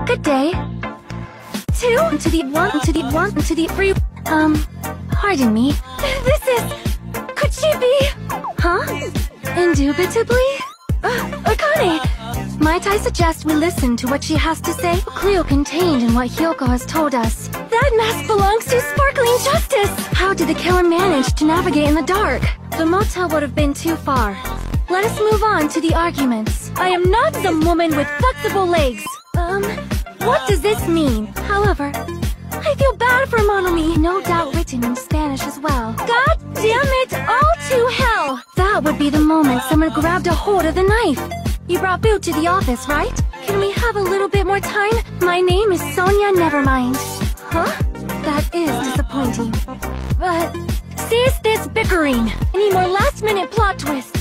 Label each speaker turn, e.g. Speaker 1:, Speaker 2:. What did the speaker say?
Speaker 1: Good day. 2 to the 1 to the 1 to the 3. Pardon me. This is... Could she be... Huh? Indubitably? Akane! Might I suggest we listen to what she has to say? Clue contained in what Hyoko has told us. That mask belongs to Sparkling Justice! How did the killer manage to navigate in the dark? The motel would have been too far. Let us move on to the arguments. I am not some woman with flexible legs. What does this mean? However, I feel bad for Monomi. No doubt written in Spanish as well. God damn it, all to hell! That would be the moment someone grabbed a hold of the knife. You brought Boo to the office, right? Can we have a little bit more time? My name is Sonia Nevermind. Huh? That is disappointing. But... cease this bickering! Any more last-minute plot twists?